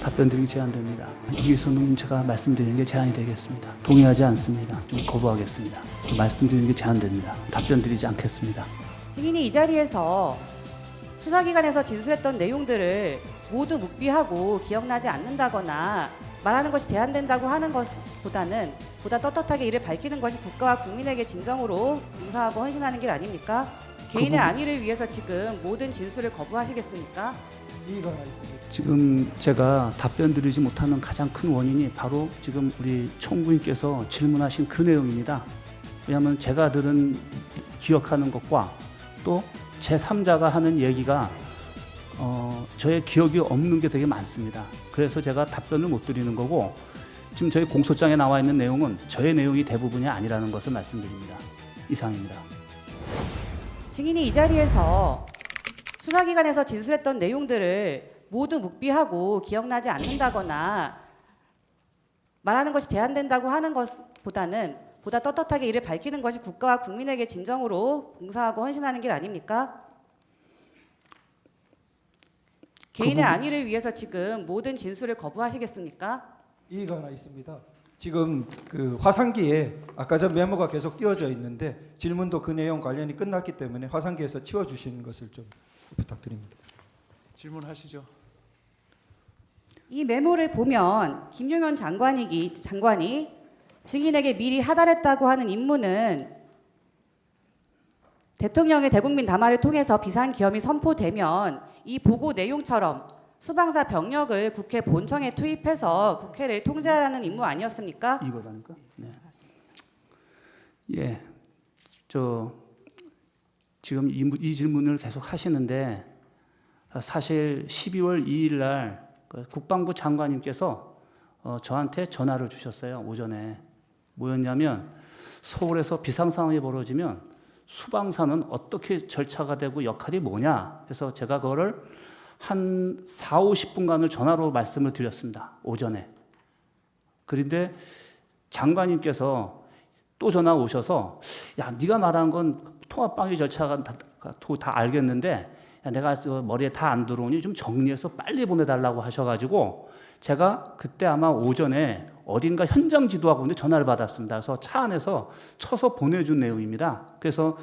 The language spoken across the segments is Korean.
답변드리기 제한됩니다. 이 위해서는 제가 말씀드리는 게 제한이 되겠습니다. 동의하지 않습니다. 좀 거부하겠습니다. 말씀드리는 게 제한됩니다. 답변드리지 않겠습니다. 증인이 이 자리에서 수사기관에서 진술했던 내용들을 모두 묵비하고 기억나지 않는다거나 말하는 것이 제한된다고 하는 것보다는 보다 떳떳하게 이를 밝히는 것이 국가와 국민에게 진정으로 봉사하고 헌신하는 길 아닙니까? 개인의 안위를 위해서 지금 모든 진술을 거부하시겠습니까? 이의가 하나 있습니다. 지금 제가 답변드리지 못하는 가장 큰 원인이 바로 지금 우리 총무님께서 질문하신 그 내용입니다. 왜냐하면 제가 들은 기억하는 것과 또 제3자가 하는 얘기가 저의 기억이 없는 게 되게 많습니다. 그래서 제가 답변을 못 드리는 거고, 지금 저희 공소장에 나와 있는 내용은 저의 내용이 대부분이 아니라는 것을 말씀드립니다. 이상입니다. 증인이 이 자리에서 수사기관에서 진술했던 내용들을 모두 묵비하고 기억나지 않는다거나 말하는 것이 제한된다고 하는 것보다는 보다 떳떳하게 이를 밝히는 것이 국가와 국민에게 진정으로 봉사하고 헌신하는 길 아닙니까? 개인의 안위를 위해서 지금 모든 진술을 거부하시겠습니까? 이의가 하나 있습니다. 지금 그 화상기에 아까 전 메모가 계속 띄워져 있는데 질문도 그 내용 관련이 끝났기 때문에 화상기에서 치워주시는 것을 좀 부탁드립니다. 질문하시죠. 이 메모를 보면 김용현 장관이 증인에게 미리 하달했다고 하는 임무는 대통령의 대국민 담화를 통해서 비상기염이 선포되면 이 보고 내용처럼 수방사 병력을 국회 본청에 투입해서 국회를 통제하라는 임무 아니었습니까? 이거라니까. 네. 예, 지금 이 질문을 계속 하시는데, 사실 12월 2일 날 국방부 장관님께서 저한테 전화를 주셨어요. 오전에. 뭐였냐면, 서울에서 비상 상황이 벌어지면 수방사는 어떻게 절차가 되고 역할이 뭐냐. 그래서 제가 그거를 한 4, 50분간을 전화로 말씀을 드렸습니다. 오전에. 그런데 장관님께서 또 전화 오셔서, 야, 네가 말한 건 통합방위 절차가 다 알겠는데, 야, 내가 머리에 다 안 들어오니 좀 정리해서 빨리 보내달라고 하셔가지고, 제가 그때 아마 오전에 어딘가 현장 지도하고 전화를 받았습니다. 그래서 차 안에서 쳐서 보내준 내용입니다. 그래서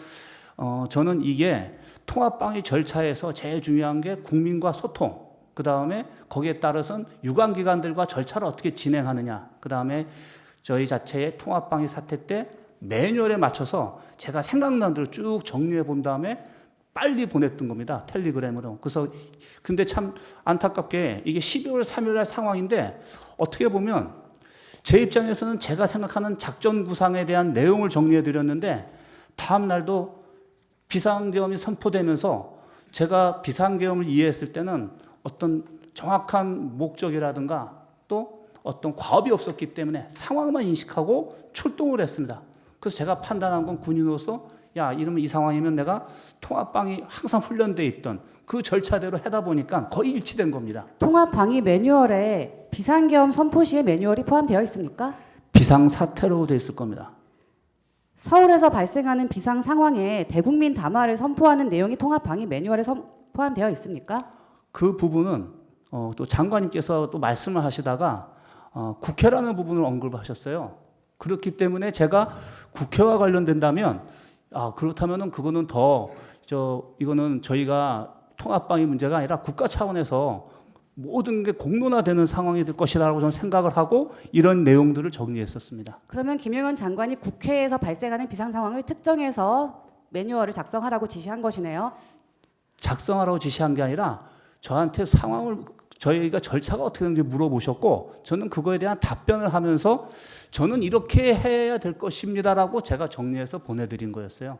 저는 이게 통합방위 절차에서 제일 중요한 게 국민과 소통, 그 다음에 거기에 따라서는 유관기관들과 절차를 어떻게 진행하느냐, 그 다음에 저희 자체의 통합방위 사태 때 매뉴얼에 맞춰서 제가 생각나는 대로 쭉 정리해 본 다음에 빨리 보냈던 겁니다. 텔레그램으로. 그래서 근데 참 안타깝게 이게 12월 3일 날 상황인데, 어떻게 보면 제 입장에서는 제가 생각하는 작전 구상에 대한 내용을 정리해 드렸는데, 다음 날도 비상계엄이 선포되면서 제가 비상계엄을 이해했을 때는 어떤 정확한 목적이라든가 또 어떤 과업이 없었기 때문에 상황만 인식하고 출동을 했습니다. 그래서 제가 판단한 건 군인으로서, 야, 이러면 이 상황이면 내가 통합방위 항상 훈련돼 있던 그 절차대로 하다 보니까 거의 일치된 겁니다. 통합방위 매뉴얼에 비상계엄 선포 시의 매뉴얼이 포함되어 있습니까? 비상사태로 돼 있을 겁니다. 서울에서 발생하는 비상 상황에 대국민 담화를 선포하는 내용이 통합방위 매뉴얼에 포함되어 있습니까? 그 부분은 또 장관님께서 또 말씀을 하시다가 국회라는 부분을 언급하셨어요. 그렇기 때문에 제가 국회와 관련된다면, 그렇다면은 그거는 이거는 저희가 통합방위 문제가 아니라 국가 차원에서 모든 게 공론화되는 상황이 될 것이라고 저는 생각을 하고 이런 내용들을 정리했었습니다. 그러면 김용현 장관이 국회에서 발생하는 비상 상황을 특정해서 매뉴얼을 작성하라고 지시한 것이네요. 작성하라고 지시한 게 아니라 저한테 상황을, 저희가 절차가 어떻게 되는지 물어보셨고, 저는 그거에 대한 답변을 하면서 저는 이렇게 해야 될 것입니다라고 제가 정리해서 보내드린 거였어요.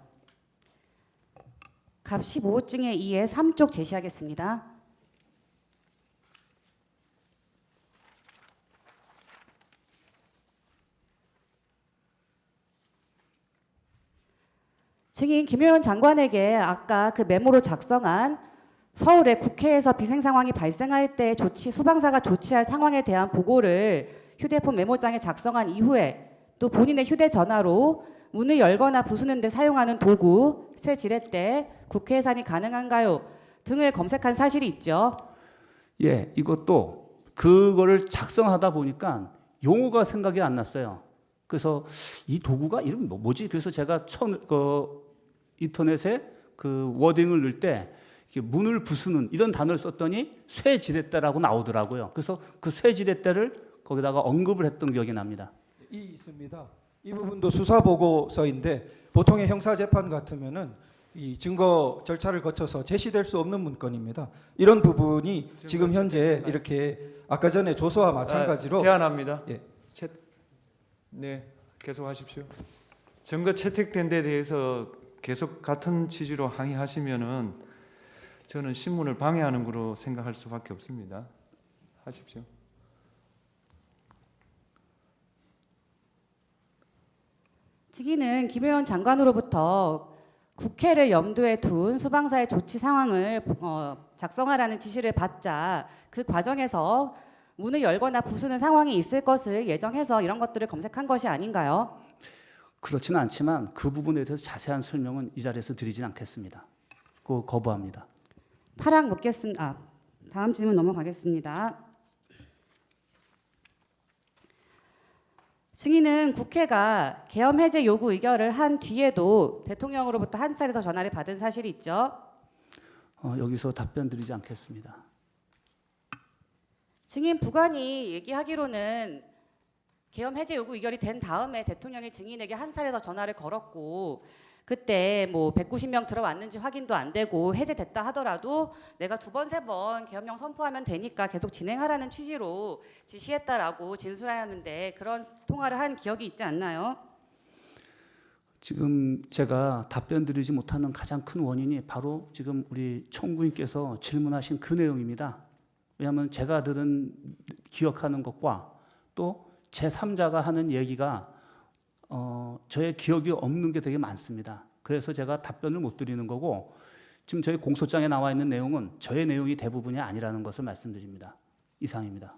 갑 15호증의 2의 3쪽 제시하겠습니다. 증인 김용현 장관에게 아까 그 메모로 작성한 서울의 국회에서 비상 상황이 발생할 때 수방사가 조치할 상황에 대한 보고를 휴대폰 메모장에 작성한 이후에 또 본인의 휴대전화로 문을 열거나 부수는 데 사용하는 도구, 쇠지렛대, 국회 해산이 가능한가요? 등을 검색한 사실이 있죠. 예, 이것도 그거를 작성하다 보니까 용어가 생각이 안 났어요. 그래서 이 도구가 이름 뭐지? 그래서 제가 인터넷에 그 워딩을 넣을 때 문을 부수는 이런 단어를 썼더니 쇠지렛대라고 나오더라고요. 그래서 그 쇠지렛대를 거기다가 언급을 했던 기억이 납니다. 있습니다. 이 부분도 수사 보고서인데 보통의 형사 재판 같으면은 이 증거 절차를 거쳐서 제시될 수 없는 문건입니다. 이런 부분이 지금 현재 이렇게 아까 전에 조서와 마찬가지로 제안합니다. 예. 네, 계속하십시오. 증거 채택된 데 대해서 계속 같은 취지로 항의하시면은 저는 신문을 방해하는 거로 생각할 수밖에 없습니다. 하십시오. 증인은 김혜원 장관으로부터 국회를 염두에 둔 수방사의 조치 상황을 작성하라는 지시를 받자 그 과정에서 문을 열거나 부수는 상황이 있을 것을 예정해서 이런 것들을 검색한 것이 아닌가요? 그렇지는 않지만 그 부분에 대해서 자세한 설명은 이 자리에서 드리진 않겠습니다. 그거 거부합니다. 파랑 묻겠습니다. 다음 질문 넘어가겠습니다. 증인은 국회가 계엄 해제 요구 의결을 한 뒤에도 대통령으로부터 한 차례 더 전화를 받은 사실이 있죠. 여기서 답변 드리지 않겠습니다. 증인 부관이 얘기하기로는 계엄 해제 요구 의결이 된 다음에 대통령이 증인에게 한 차례 더 전화를 걸었고 그때 뭐 190명 들어왔는지 확인도 안 되고 해제됐다 하더라도 내가 2번, 3번 계엄령 선포하면 되니까 계속 진행하라는 취지로 지시했다라고 진술하였는데 그런 통화를 한 기억이 있지 않나요? 지금 제가 답변 드리지 못하는 가장 큰 원인이 바로 지금 우리 총부인께서 질문하신 그 내용입니다. 왜냐하면 제가 들은 기억하는 것과 또 제3자가 하는 얘기가 저의 기억이 없는 게 되게 많습니다. 그래서 제가 답변을 못 드리는 거고 지금 저희 공소장에 나와 있는 내용은 저의 내용이 대부분이 아니라는 것을 말씀드립니다. 이상입니다.